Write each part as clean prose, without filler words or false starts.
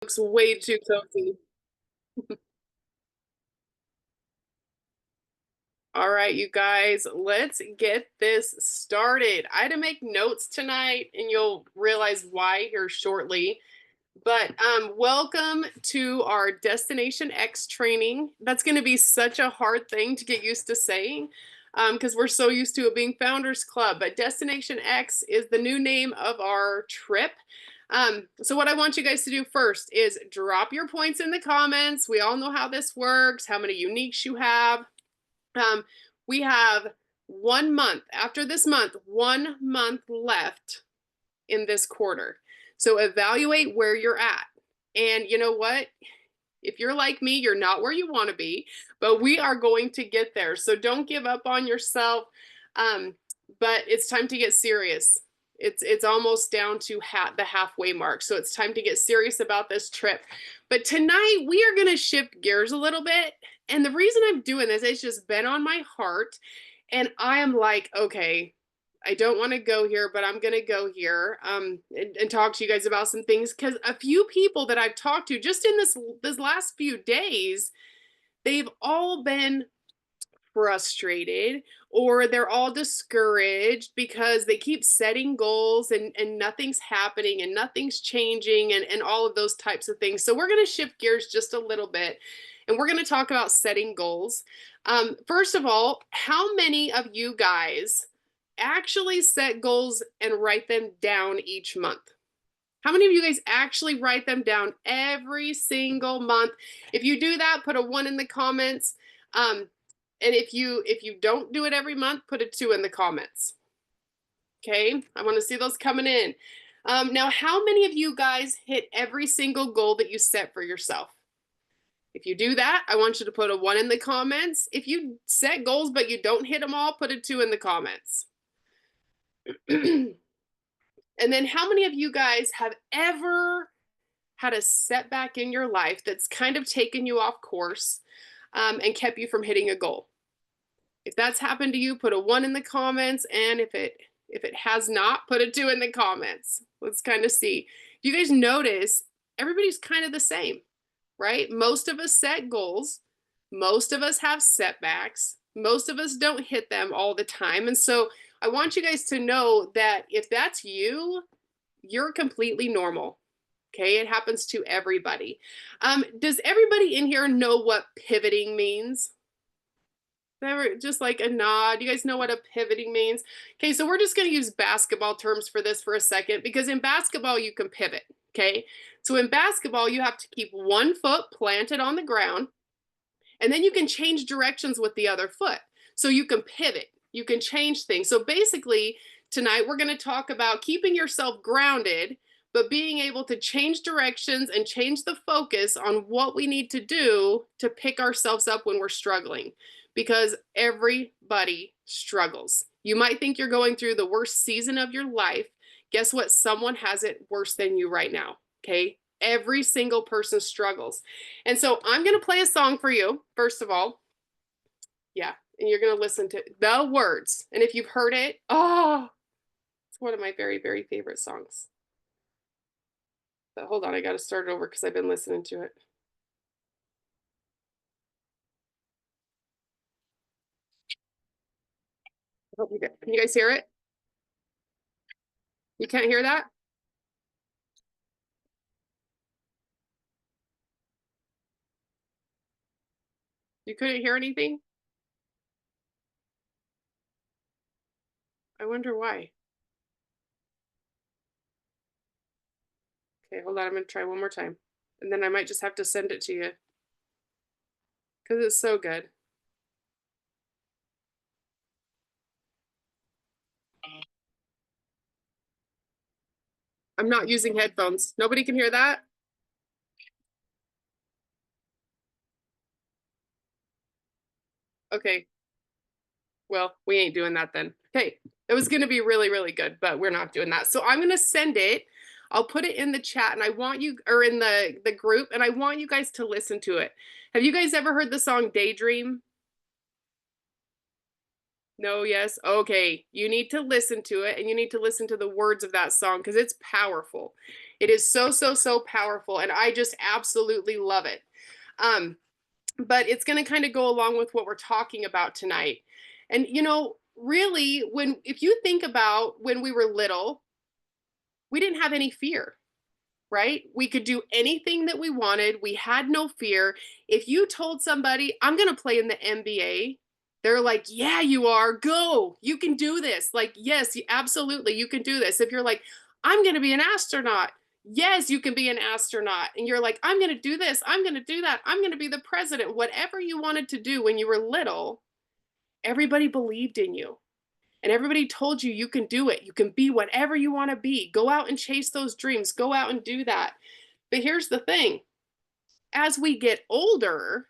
Looks way too cozy. All right, you guys, let's get this started. I had to make notes tonight, and you'll realize why here shortly. But welcome to our Destination X training. That's going to be such a hard thing to get used to saying because we're so used to it being Founders Club. But Destination X is the new name of our trip. So what I want you guys to do first is drop your points in the comments. We all know how this works, how many uniques you have. We have 1 month after this month, 1 month left in this quarter. So evaluate where you're at. And you know what? If you're like me, you're not where you want to be, but we are going to get there. So don't give up on yourself. But it's time to get serious. It's almost down to the halfway mark. So it's time to get serious about this trip. But tonight we are going to shift gears a little bit. And the reason I'm doing this, it's just been on my heart. And I am like, okay, I don't want to go here, but I'm going to go here and talk to you guys about some things because a few people that I've talked to just in this last few days, they've all been frustrated or they're all discouraged because they keep setting goals and nothing's happening and nothing's changing and all of those types of things. So we're going to shift gears just a little bit and we're going to talk about setting goals. First of all, how many of you guys actually set goals and write them down each month? How many of you guys actually write them down every single month? If you do that, put a 1 in the comments. And if you don't do it every month, put a 2 in the comments. Okay, I want to see those coming in. Now, how many of you guys hit every single goal that you set for yourself? If you do that, I want you to put a 1 in the comments. If you set goals but you don't hit them all, put a 2 in the comments. And then how many of you guys have ever had a setback in your life that's kind of taken you off course and kept you from hitting a goal? If that's happened to you, put a 1 in the comments. And if it has not, put a 2 in the comments. Let's kind of see. You guys notice everybody's kind of the same, right? Most of us set goals. Most of us have setbacks. Most of us don't hit them all the time. And so I want you guys to know that if that's you, you're completely normal. Okay, it happens to everybody. Does everybody in here know what pivoting means? Just like a nod. You guys know what a pivoting means? Okay, so we're just going to use basketball terms for this for a second because in basketball you can pivot. Okay, so in basketball you have to keep one foot planted on the ground and then you can change directions with the other foot. So you can pivot, you can change things. So basically, tonight we're going to talk about keeping yourself grounded, but being able to change directions and change the focus on what we need to do to pick ourselves up when we're struggling. Because everybody struggles. You might think you're going through the worst season of your life. Guess what? Someone has it worse than you right now. Okay. Every single person struggles. And so I'm going to play a song for you, first of all. Yeah. And you're going to listen to the words. And if you've heard it, oh, it's one of my very, very favorite songs. But hold on, I got to start it over because I've been listening to it. Can you guys hear it? You can't hear that? You couldn't hear anything? I wonder why. Okay, hold on. I'm going to try one more time. And then I might just have to send it to you because it's so good. I'm not using headphones. Nobody can hear that? Okay. Well, we ain't doing that then. Okay. It was going to be really, really good, but we're not doing that. So I'm going to send it. I'll put it in the chat and I want you, or in the group, and I want you guys to listen to it. Have you guys ever heard the song Daydream? No, yes. Okay. You need to listen to it and you need to listen to the words of that song because it's powerful. It is so, so, so powerful, and I just absolutely love it. But it's going to kind of go along with what we're talking about tonight. And really, if you think about when we were little, we didn't have any fear, right? We could do anything that we wanted. We had no fear. If you told somebody, I'm going to play in the NBA, they're like, yeah, you are. Go. You can do this. Like, yes, absolutely, you can do this. If you're like, I'm going to be an astronaut. Yes, you can be an astronaut. And you're like, I'm going to do this. I'm going to do that. I'm going to be the president. Whatever you wanted to do when you were little, everybody believed in you. And everybody told you you can do it. You can be whatever you want to be. Go out and chase those dreams. Go out and do that. But here's the thing. As we get older,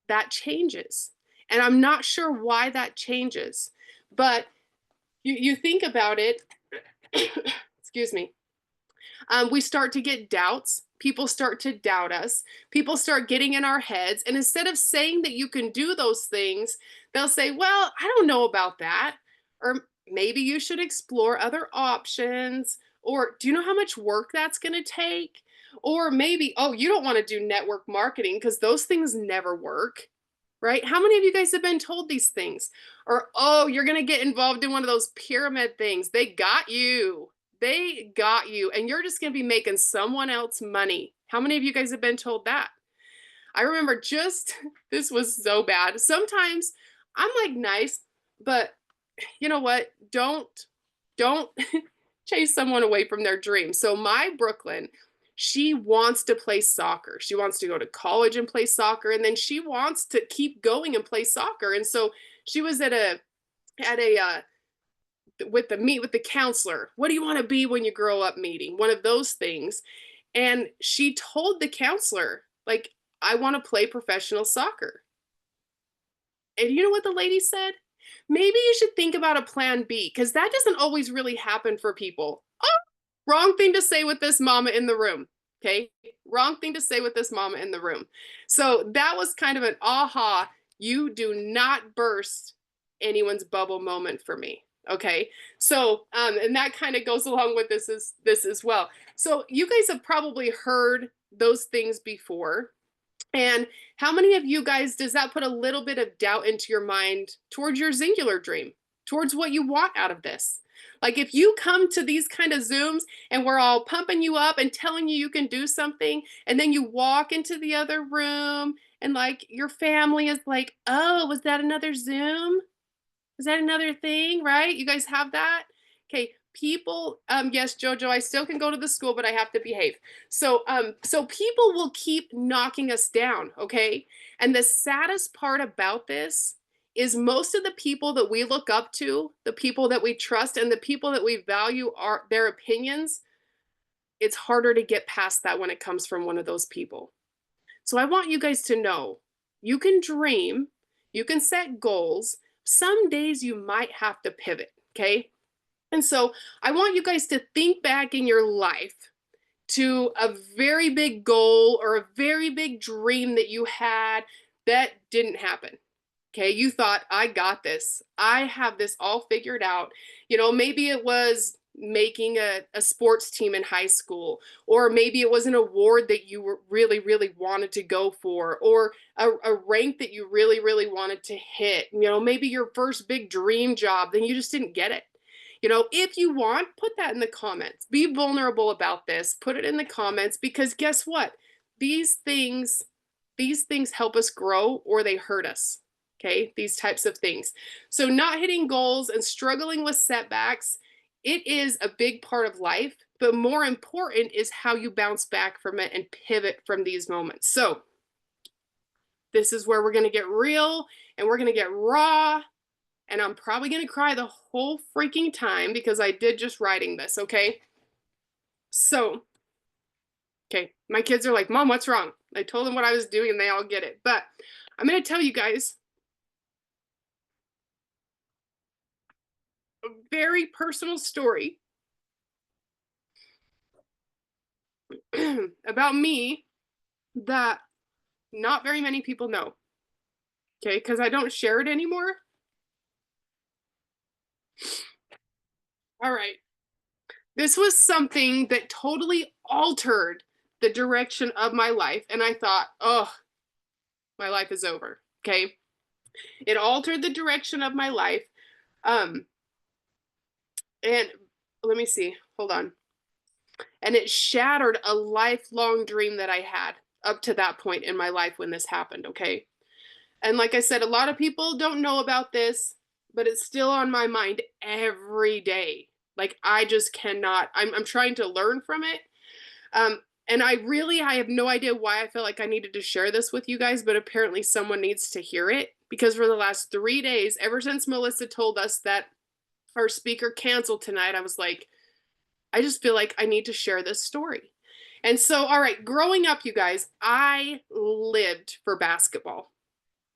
that changes. And I'm not sure why that changes. But you think about it, excuse me, we start to get doubts. People start to doubt us. People start getting in our heads. And instead of saying that you can do those things, they'll say, well, I don't know about that. Or maybe you should explore other options. Or do you know how much work that's going to take? Or maybe, oh, you don't want to do network marketing because those things never work, right? How many of you guys have been told these things? Or, oh, you're going to get involved in one of those pyramid things. They got you. They got you, and you're just going to be making someone else money. How many of you guys have been told that? I remember this was so bad. Sometimes I'm like nice, but you know what? Don't chase someone away from their dream. So my Brooklyn, she wants to play soccer. She wants to go to college and play soccer, and then she wants to keep going and play soccer. And so she was at a with the counselor. What do you want to be when you grow up meeting? One of those things. And she told the counselor, like, I want to play professional soccer. And you know what the lady said? Maybe you should think about a plan B, because that doesn't always really happen for people. Oh, wrong thing to say with this mama in the room. Okay. Wrong thing to say with this mama in the room. So that was kind of an aha. You do not burst anyone's bubble moment for me. Okay. So, and that kind of goes along with this as well. So you guys have probably heard those things before. And how many of you guys does that put a little bit of doubt into your mind towards your singular dream, towards what you want out of this? Like if you come to these kind of Zooms and we're all pumping you up and telling you can do something, and then you walk into the other room and like your family is like, oh, was that another Zoom? Is that another thing, right? You guys have that? Okay, people, yes, Jojo, I still can go to the school, but I have to behave. So people will keep knocking us down, okay? And the saddest part about this is most of the people that we look up to, the people that we trust, and the people that we value are their opinions, it's harder to get past that when it comes from one of those people. So I want you guys to know, you can dream, you can set goals. Some days you might have to pivot, okay? And so I want you guys to think back in your life to a very big goal or a very big dream that you had that didn't happen. Okay, you thought, I got this. I have this all figured out. Maybe it was making a sports team in high school, or maybe it was an award that you were really, really wanted to go for, or a rank that you really, really wanted to hit. Maybe your first big dream job, then you just didn't get it. If you want, put that in the comments. Be vulnerable about this. Put it in the comments, because guess what? These things help us grow, or they hurt us. Okay, these types of things. So not hitting goals and struggling with setbacks, it is a big part of life, but more important is how you bounce back from it and pivot from these moments. So this is where we're going to get real and we're going to get raw, and I'm probably going to cry the whole freaking time because I did just writing this, okay? So, okay, my kids are like, Mom, what's wrong? I told them what I was doing and they all get it. But I'm going to tell you guys a very personal story about me that not very many people know, okay? Because I don't share it anymore. All right. This was something that totally altered the direction of my life. And I thought, oh, my life is over. Okay. It altered the direction of my life. Um, and let me see. Hold on. And it shattered a lifelong dream that I had up to that point in my life when this happened. Okay. And like I said, a lot of people don't know about this, but it's still on my mind every day. Like I just cannot, I'm trying to learn from it. Um, and I have no idea why I felt like I needed to share this with you guys, but apparently someone needs to hear it because for the last 3 days, ever since Melissa told us that our speaker canceled tonight, I was like, I just feel like I need to share this story. And so, all right, growing up, you guys, I lived for basketball.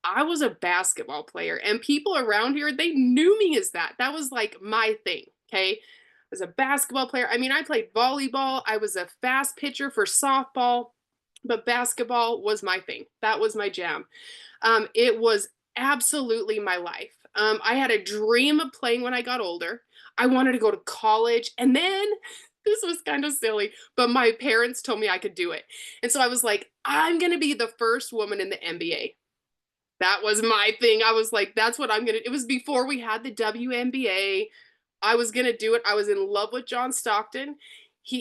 I was a basketball player, and people around here, they knew me as that. That was like my thing, okay? I was a basketball player. I mean, I played volleyball, I was a fast pitcher for softball, but basketball was my thing. That was my jam. It was absolutely my life. I had a dream of playing when I got older. I wanted to go to college, and then this was kind of silly, but my parents told me I could do it. And so I was like, I'm going to be the first woman in the NBA. That was my thing. I was like, that's what I'm going to. It was before we had the WNBA. I was going to do it. I was in love with John Stockton.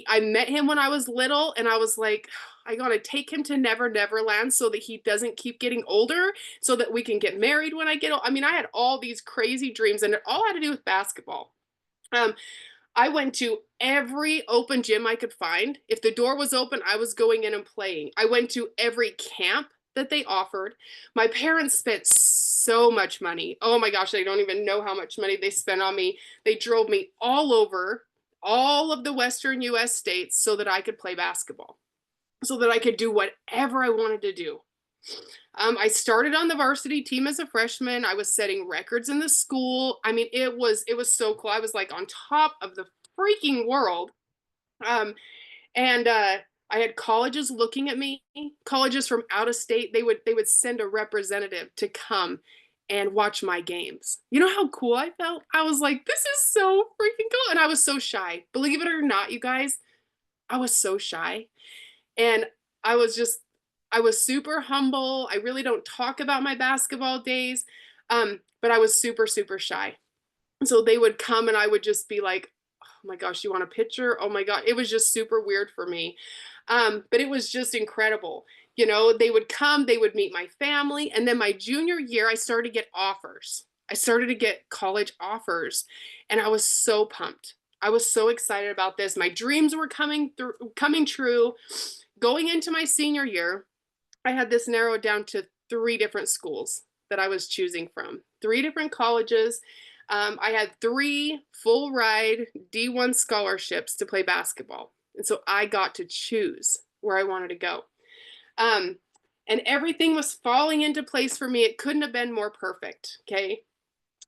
I met him when I was little, and I was like, I got to take him to Never Neverland so that he doesn't keep getting older, so that we can get married when I get old. I mean, I had all these crazy dreams, and it all had to do with basketball. Um, I went to every open gym I could find. If the door was open, I was going in and playing. I went to every camp that they offered. My parents spent so much money. Oh my gosh, they don't even know how much money they spent on me. They drove me all over all of the Western US states so that I could play basketball, so that I could do whatever I wanted to do. I started on the varsity team as a freshman. I was setting records in the school. I mean, it was so cool. I was like on top of the freaking world. Um, and I had colleges looking at me, colleges from out of state. They would send a representative to come and watch my games. You know how cool I felt? I was like, this is so freaking cool. And I was so shy. Believe it or not, you guys, I was so shy. And I was just, I was super humble. I really don't talk about my basketball days. But I was super, super shy. So they would come and I would just be like, oh my gosh, you want a picture? Oh my God. It was just super weird for me. But it was just incredible. You know, they would come, they would meet my family. And then my junior year, I started to get offers. I started to get college offers. And I was so pumped. I was so excited about this. My dreams were coming true. Going into my senior year, I had this narrowed down to 3 different schools that I was choosing from, 3 different colleges. I had 3 full ride D1 scholarships to play basketball. And so I got to choose where I wanted to go. Um, and everything was falling into place for me. It couldn't have been more perfect. Okay.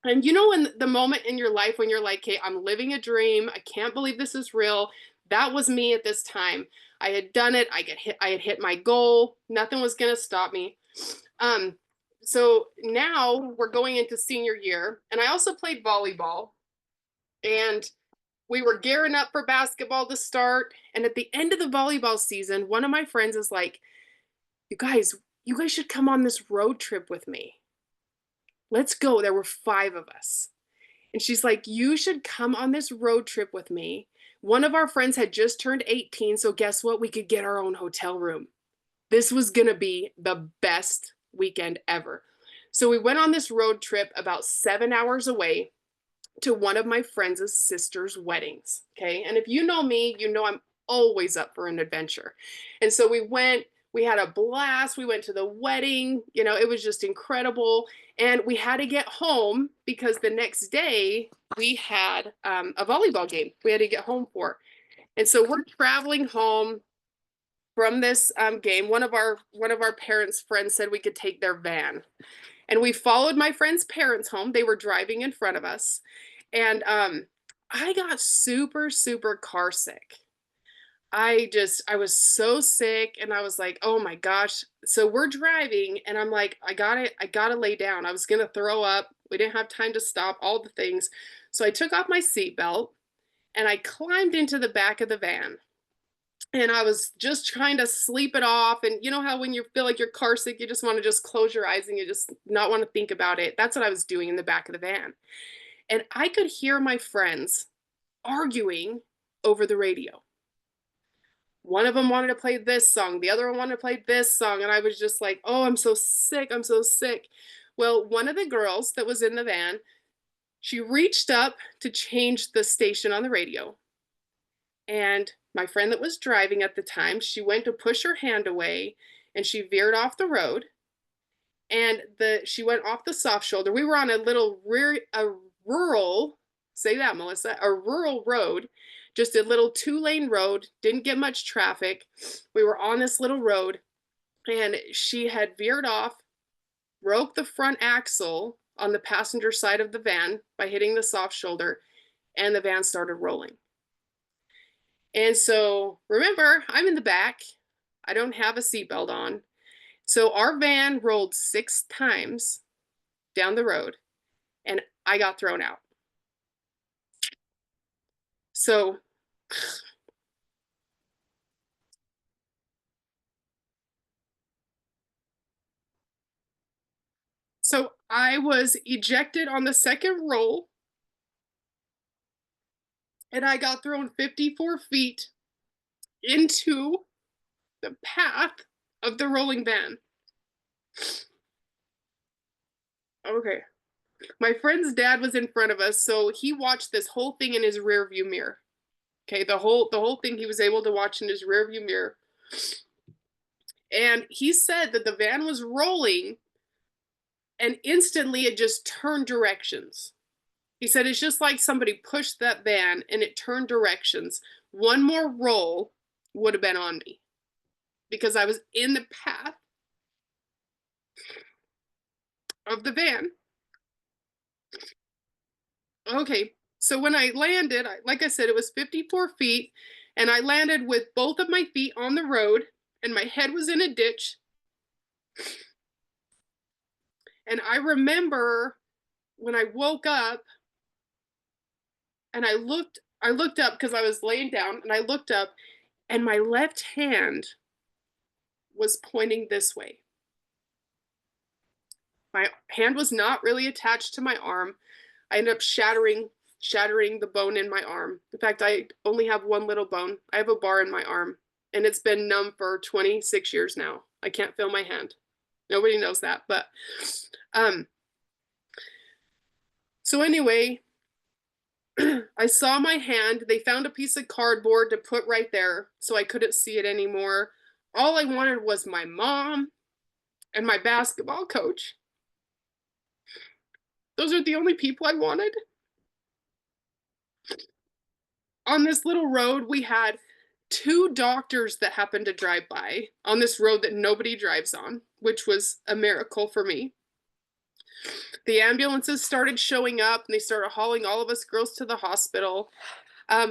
And you know, in the moment in your life when you're like, hey, I'm living a dream. I can't believe this is real. That was me at this time. I had done it. I had hit my goal. Nothing was going to stop me. Um, so now we're going into senior year, and I also played volleyball. And we were gearing up for basketball to start. And at the end of the volleyball season, one of my friends is like, you guys should come on this road trip with me. Let's go. There were 5 of us. And she's like, you should come on this road trip with me. One of our friends had just turned 18. So guess what? We could get our own hotel room. This was going to be the best weekend ever. So we went on this road trip about 7 hours away to one of my friends' sister's weddings. Okay. And if you know me, you know I'm always up for an adventure. And so we had a blast. We went to the wedding. You know, it was just incredible. And we had to get home because the next day we had a volleyball game we had to get home for. And so we're traveling home from this game. One of our parents' friends said we could take their van. And we followed my friend's parents home. They were driving in front of us. And I got super, super car sick. I was so sick and I was like, oh my gosh. So we're driving and I'm like, I gotta lay down. I was gonna throw up. We didn't have time to stop, all the things. So I took off my seatbelt And I climbed into the back of the van. And I was just trying to sleep it off. And you know how when you feel like you're car sick, you just want to just close your eyes and you just not want to think about it. That's what I was doing in the back of the van. And I could hear my friends arguing over the radio. One of them wanted to play this song, the other one wanted to play this song. And I was just like, oh, I'm so sick. I'm so sick. Well, one of the girls that was in the van, she reached up to change the station on the radio. And my friend that was driving at the time, she went to push her hand away and she veered off the road. And she went off the soft shoulder. We were on a rural, say that, Melissa, a rural road, just a little 2-lane road, didn't get much traffic. We were on this little road and she had veered off, broke the front axle on the passenger side of the van by hitting the soft shoulder, and the van started rolling. And so remember, I'm in the back. I don't have a seatbelt on. So our van rolled 6 times down the road and I got thrown out. So I was ejected on the second roll and I got thrown 54 feet into the path of the rolling van. Okay. My friend's dad was in front of us, so he watched this whole thing in his rear view mirror. Okay, the whole thing he was able to watch in his rear view mirror. And he said that the van was rolling and instantly it just turned directions. He said it's just like somebody pushed that van and it turned directions. One more roll would have been on me because I was in the path of the van. Okay, so when I landed, like I said, it was 54 feet, and I landed with both of my feet on the road, and my head was in a ditch. And I remember when I woke up, and I looked up because I was laying down, and I looked up, and my left hand was pointing this way. My hand was not really attached to my arm. I ended up shattering the bone in my arm. In fact, I only have one little bone. I have a bar in my arm, and it's been numb for 26 years now. I can't feel my hand. Nobody knows that, but so anyway, I saw my hand. They found a piece of cardboard to put right there, so I couldn't see it anymore. All I wanted was my mom and my basketball coach. Those are the only people I wanted. On this little road, we had 2 doctors that happened to drive by on this road that nobody drives on, which was a miracle for me. The ambulances started showing up and they started hauling all of us girls to the hospital.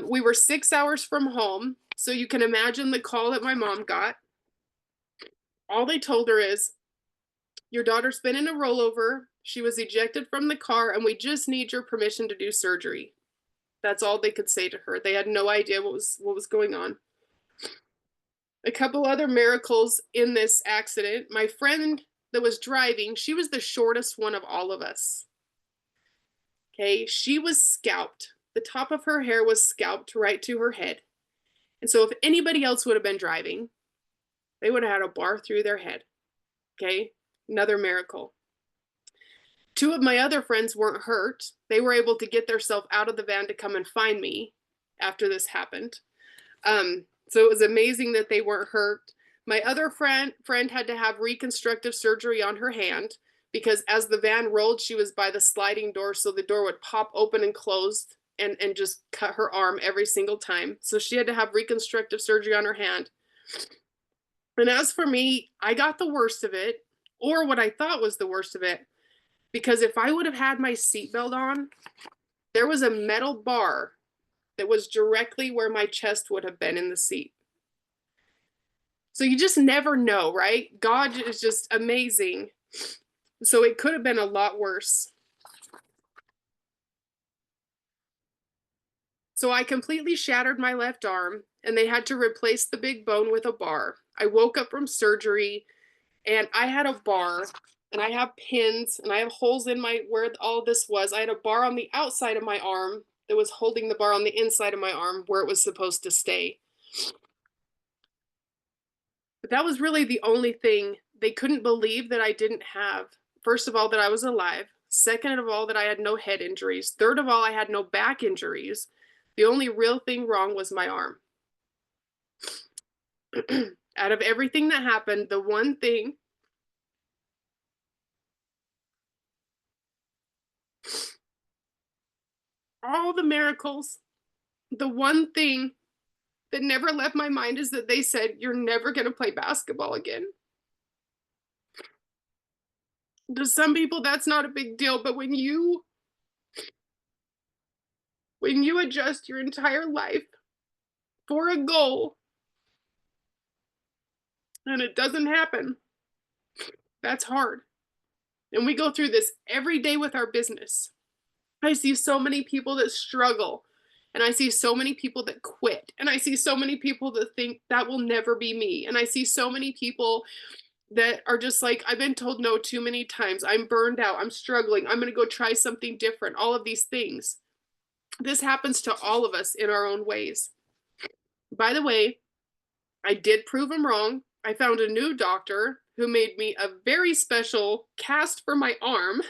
We were 6 hours from home, so you can imagine the call that my mom got. All they told her is, your daughter's been in a rollover, she was ejected from the car, and we just need your permission to do surgery. That's all they could say to her. They had no idea what was going on. A couple other miracles in this accident. My friend that was driving, she was the shortest one of all of us. Okay, she was scalped. The top of her hair was scalped right to her head. And so if anybody else would have been driving, they would have had a bar through their head. Okay, another miracle. 2 of my other friends weren't hurt. They were able to get themselves out of the van to come and find me after this happened. So it was amazing that they weren't hurt. My other friend had to have reconstructive surgery on her hand because as the van rolled, she was by the sliding door, so the door would pop open and close and just cut her arm every single time. So she had to have reconstructive surgery on her hand. And as for me, I got the worst of it, or what I thought was the worst of it, because if I would have had my seatbelt on, there was a metal bar that was directly where my chest would have been in the seat. So you just never know, right? God is just amazing. So it could have been a lot worse. So I completely shattered my left arm and they had to replace the big bone with a bar. I woke up from surgery and I had a bar and I have pins and I have holes in my where all this was. I had a bar on the outside of my arm that was holding the bar on the inside of my arm where it was supposed to stay. But that was really the only thing they couldn't believe that I didn't have. First of all, that I was alive. Second of all, that I had no head injuries. Third of all, I had no back injuries. The only real thing wrong was my arm. Out of everything that happened, the one thing all the miracles, the one thing that never left my mind is that they said, "You're never going to play basketball again." To some people, that's not a big deal, but when you adjust your entire life for a goal and it doesn't happen, that's hard. And we go through this every day with our business. I see so many people that struggle, and I see so many people that quit, and I see so many people that think that will never be me. And I see so many people that are just like, I've been told no too many times. I'm burned out. I'm struggling. I'm going to go try something different. All of these things. This happens to all of us in our own ways. By the way, I did prove him wrong. I found a new doctor who made me a very special cast for my arm.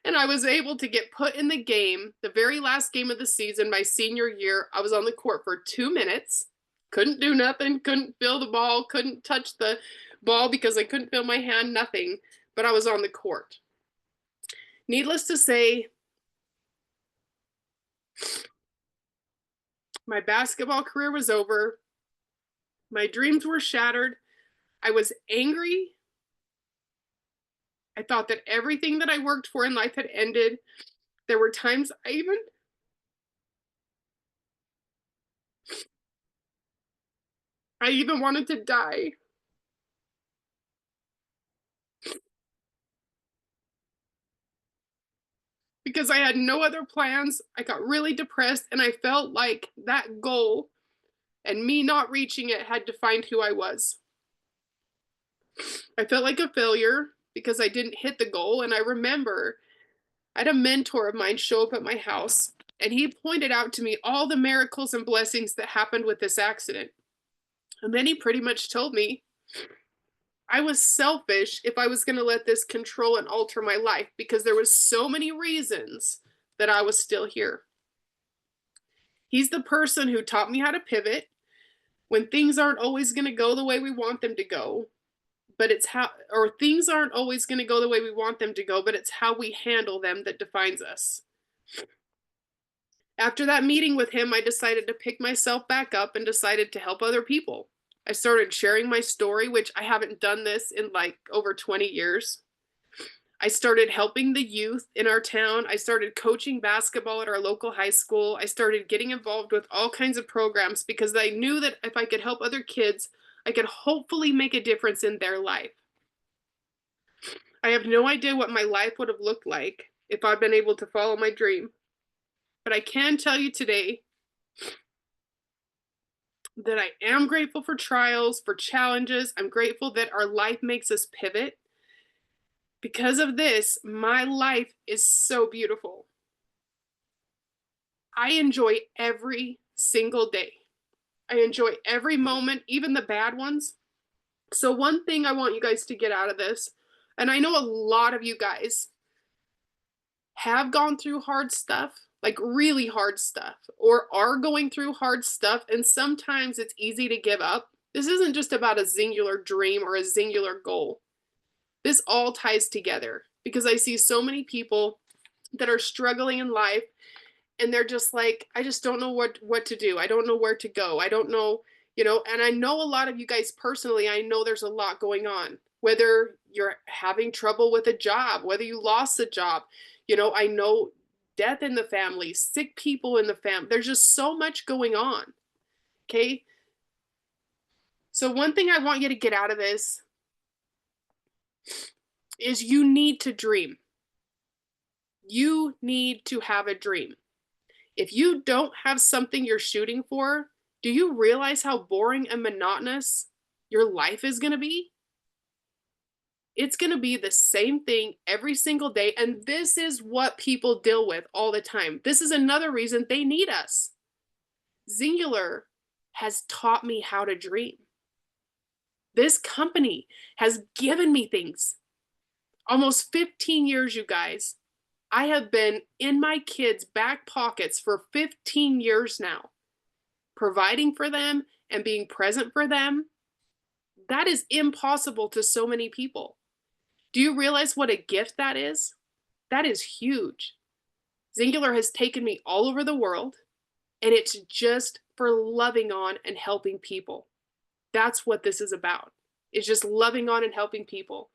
And I was able to get put in the game, the very last game of the season, my senior year. I was on the court for 2 minutes. Couldn't do nothing, couldn't feel the ball, couldn't touch the ball because I couldn't feel my hand, nothing. But I was on the court. Needless to say, my basketball career was over. My dreams were shattered. I was angry. I thought that everything that I worked for in life had ended. There were times I even wanted to die because I had no other plans. I got really depressed and I felt like that goal and me not reaching it had defined who I was. I felt like a failure because I didn't hit the goal. And I remember I had a mentor of mine show up at my house and he pointed out to me all the miracles and blessings that happened with this accident. And then he pretty much told me I was selfish if I was going to let this control and alter my life because there was so many reasons that I was still here. He's the person who taught me how to pivot when things aren't always going to go the way we want them to go, but it's how, or things aren't always going to go the way we want them to go, but it's how we handle them that defines us. After that meeting with him, I decided to pick myself back up and decided to help other people. I started sharing my story, which I haven't done this in like over 20 years. I started helping the youth in our town. I started coaching basketball at our local high school. I started getting involved with all kinds of programs because I knew that if I could help other kids, I could hopefully make a difference in their life. I have no idea what my life would have looked like if I'd been able to follow my dream. But I can tell you today that I am grateful for trials, for challenges. I'm grateful that our life makes us pivot. Because of this, my life is so beautiful. I enjoy every single day. I enjoy every moment, even the bad ones. So, one thing I want you guys to get out of this, and I know a lot of you guys have gone through hard stuff, like really hard stuff, or are going through hard stuff, and sometimes it's easy to give up. This isn't just about a singular dream or a singular goal. This all ties together because I see so many people that are struggling in life and they're just like, I just don't know what to do. I don't know where to go. I don't know, and I know a lot of you guys personally, I know there's a lot going on. Whether you're having trouble with a job, whether you lost a job, I know death in the family, sick people in the family. There's just so much going on. Okay? So one thing I want you to get out of this is you need to dream. You need to have a dream. If you don't have something you're shooting for, do you realize how boring and monotonous your life is going to be? It's going to be the same thing every single day. And this is what people deal with all the time. This is another reason they need us. Singular has taught me how to dream. This company has given me things. Almost 15 years, you guys. I have been in my kids' back pockets for 15 years now, providing for them and being present for them. That is impossible to so many people. Do you realize what a gift that is? That is huge. Singular has taken me all over the world, and it's just for loving on and helping people. That's what this is about. It's just loving on and helping people.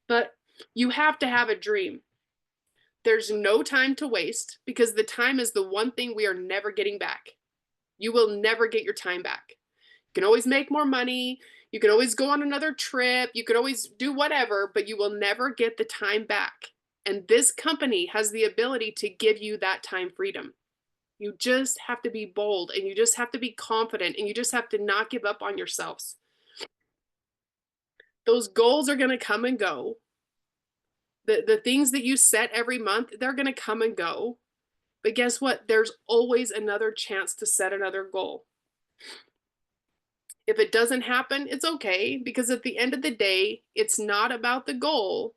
But you have to have a dream. There's no time to waste because the time is the one thing we are never getting back. You will never get your time back. You can always make more money. You can always go on another trip. You can always do whatever, but you will never get the time back. And this company has the ability to give you that time freedom. You just have to be bold, and you just have to be confident, and you just have to not give up on yourselves. Those goals are going to come and go. The things that you set every month, they're going to come and go. But guess what? There's always another chance to set another goal. If it doesn't happen, it's okay, because at the end of the day, it's not about the goal.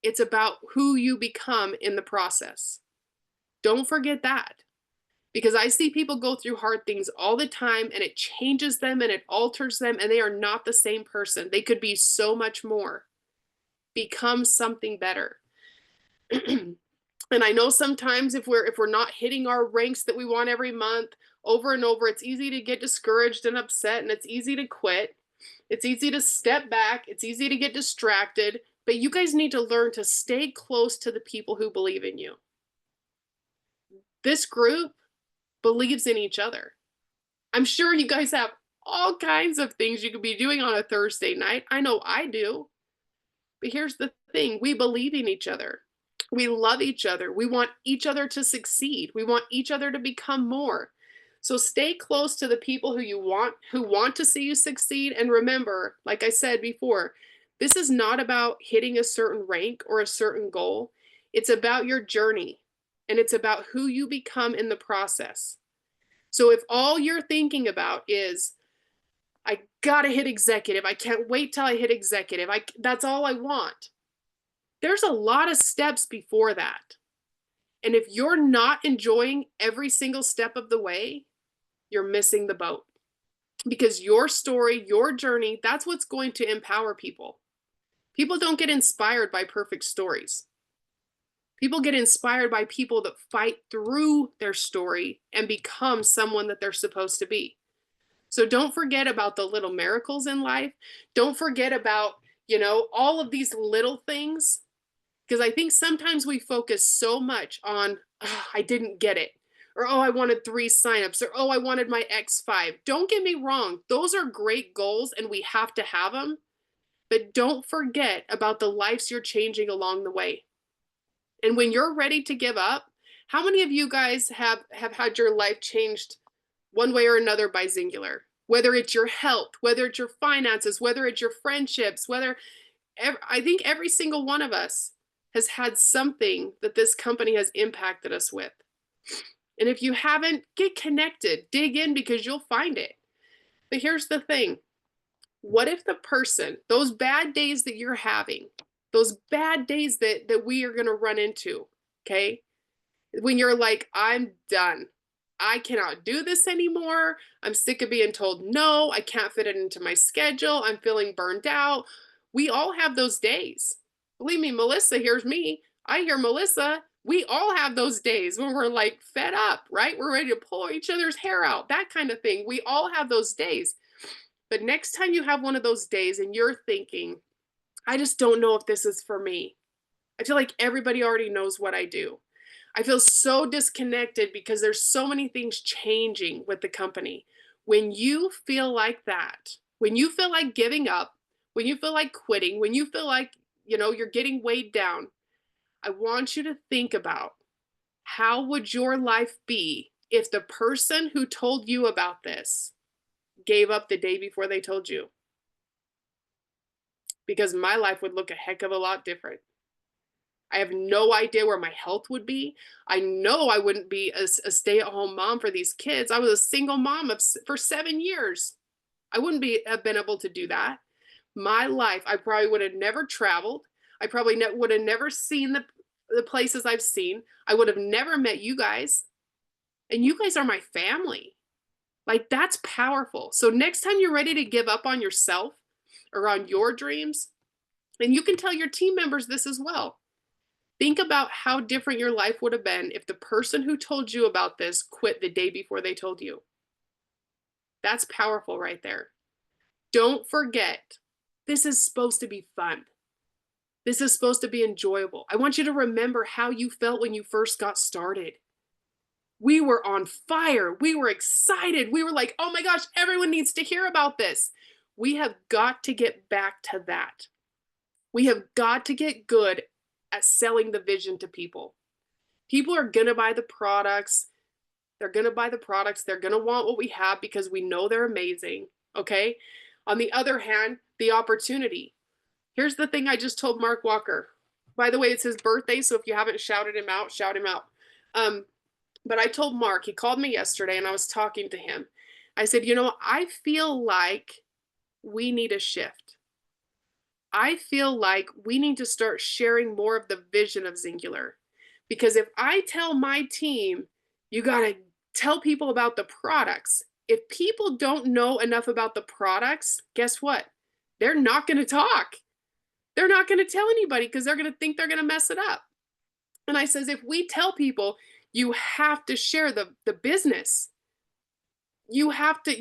It's about who you become in the process. Don't forget that. Because I see people go through hard things all the time, and it changes them and it alters them, and they are not the same person. They could be so much more. Become something better. And I know sometimes if we're not hitting our ranks that we want every month over and over, it's easy to get discouraged and upset, and it's easy to quit. It's easy to step back. It's easy to get distracted. But you guys need to learn to stay close to the people who believe in you. This group believes in each other. I'm sure you guys have all kinds of things you could be doing on a Thursday night. I know I do. But here's the thing. We believe in each other. We love each other. We want each other to succeed. We want each other to become more. So stay close to the people who want to see you succeed. And remember, like I said before, this is not about hitting a certain rank or a certain goal. It's about your journey, and it's about who you become in the process. So if all you're thinking about is, I gotta hit executive, I can't wait till I hit executive, that's all I want. There's a lot of steps before that. And if you're not enjoying every single step of the way, you're missing the boat. Because your story, your journey, that's what's going to empower people. People don't get inspired by perfect stories. People get inspired by people that fight through their story and become someone that they're supposed to be. So don't forget about the little miracles in life. Don't forget about, all of these little things. Because I think sometimes we focus so much on, oh, I didn't get it. Or, oh, I wanted 3 signups. Or, oh, I wanted my X5. Don't get me wrong. Those are great goals, and we have to have them. But don't forget about the lives you're changing along the way. And when you're ready to give up, how many of you guys have had your life changed one way or another by Singular? Whether it's your health, whether it's your finances, whether it's your friendships, I think every single one of us has had something that this company has impacted us with. And if you haven't, get connected, dig in, because you'll find it. But here's the thing. What if the person, those bad days that you're having, those bad days that we are going to run into, okay? When you're like, I'm done. I cannot do this anymore. I'm sick of being told no. I can't fit it into my schedule. I'm feeling burned out. We all have those days. Believe me, Melissa hears me. I hear Melissa. We all have those days when we're like fed up, right? We're ready to pull each other's hair out, that kind of thing. We all have those days. But next time you have one of those days and you're thinking, I just don't know if this is for me. I feel like everybody already knows what I do. I feel so disconnected because there's so many things changing with the company. When you feel like that, when you feel like giving up, when you feel like quitting, when you feel like, you're getting weighed down, I want you to think about How would your life be if the person who told you about this gave up the day before they told you? Because my life would look a heck of a lot different. I have no idea where my health would be. I know I wouldn't be a stay-at-home mom for these kids. I was a single mom for 7 years. I wouldn't have been able to do that. My life, I probably would have never traveled. I probably would have never seen the places I've seen. I would have never met you guys. And you guys are my family. Like, that's powerful. So next time you're ready to give up on yourself or on your dreams, and you can tell your team members this as well. Think about how different your life would have been if the person who told you about this quit the day before they told you. That's powerful right there. Don't forget, this is supposed to be fun. This is supposed to be enjoyable. I want you to remember how you felt when you first got started. We were on fire. We were excited. We were like, oh my gosh, everyone needs to hear about this. We have got to get back to that. We have got to get good at selling the vision to people. People are going to buy the products. They're going to buy the products. They're going to want what we have because we know they're amazing. Okay. On the other hand, the opportunity. Here's the thing I just told Mark Walker. By the way, it's his birthday, so if you haven't shouted him out, shout him out. But I told Mark, he called me yesterday and I was talking to him. I said, I feel like we need a shift. I feel like we need to start sharing more of the vision of Zingular. Because if I tell my team, you got to tell people about the products. If people don't know enough about the products, guess what? They're not going to talk. They're not going to tell anybody because they're going to think they're going to mess it up. And I says, if we tell people, you have to share the business. You have to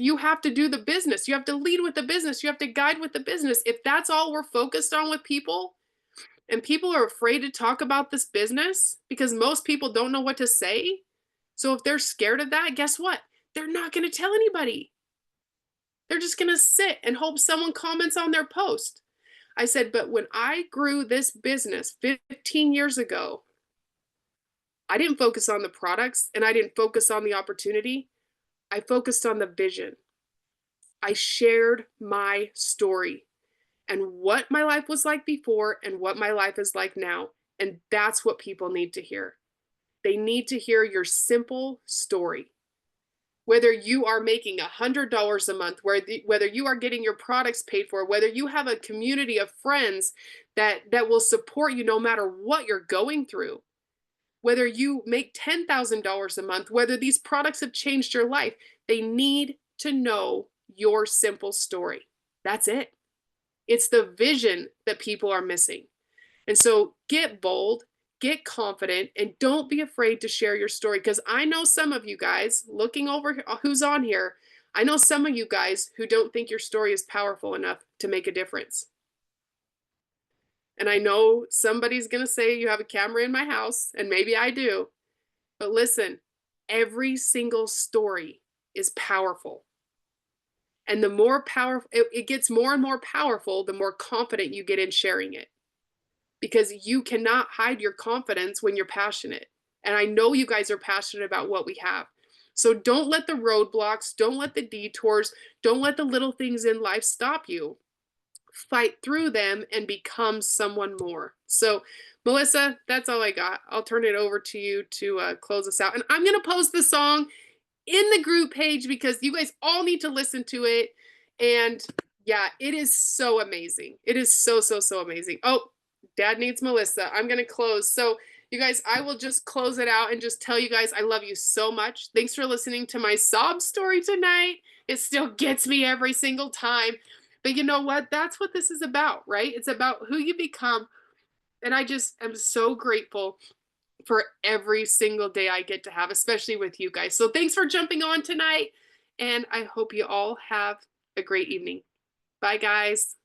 do the business. You have to lead with the business. You have to guide with the business. If that's all we're focused on with people, and people are afraid to talk about this business because most people don't know what to say. So if they're scared of that, guess what? They're not going to tell anybody. They're just going to sit and hope someone comments on their post. I said, but when I grew this business 15 years ago, I didn't focus on the products and I didn't focus on the opportunity. I focused on the vision. I shared my story and what my life was like before and what my life is like now. And that's what people need to hear. They need to hear your simple story. Whether you are making $100 a month, whether you are getting your products paid for, whether you have a community of friends that will support you no matter what you're going through, whether you make $10,000 a month, whether these products have changed your life, they need to know your simple story. That's it. It's the vision that people are missing. And so get bold, get confident, and don't be afraid to share your story. Because I know some of you guys, looking over who's on here, I know some of you guys who don't think your story is powerful enough to make a difference. And I know somebody's going to say you have a camera in my house, and maybe I do. But listen, every single story is powerful. And the more powerful, it gets more and more powerful, the more confident you get in sharing it. Because you cannot hide your confidence when you're passionate. And I know you guys are passionate about what we have. So don't let the roadblocks, don't let the detours, don't let the little things in life stop you. Fight through them and become someone more. So Melissa, that's all I got. I'll turn it over to you to close us out. And I'm going to post the song in the group page because you guys all need to listen to it. And yeah, it is so amazing. It is so, so, so amazing. Oh, Dad needs Melissa. I'm going to close. So you guys, I will just close it out and just tell you guys I love you so much. Thanks for listening to my sob story tonight. It still gets me every single time. But you know what? That's what this is about, right? It's about who you become. And I just am so grateful for every single day I get to have, especially with you guys. So thanks for jumping on tonight. And I hope you all have a great evening. Bye, guys.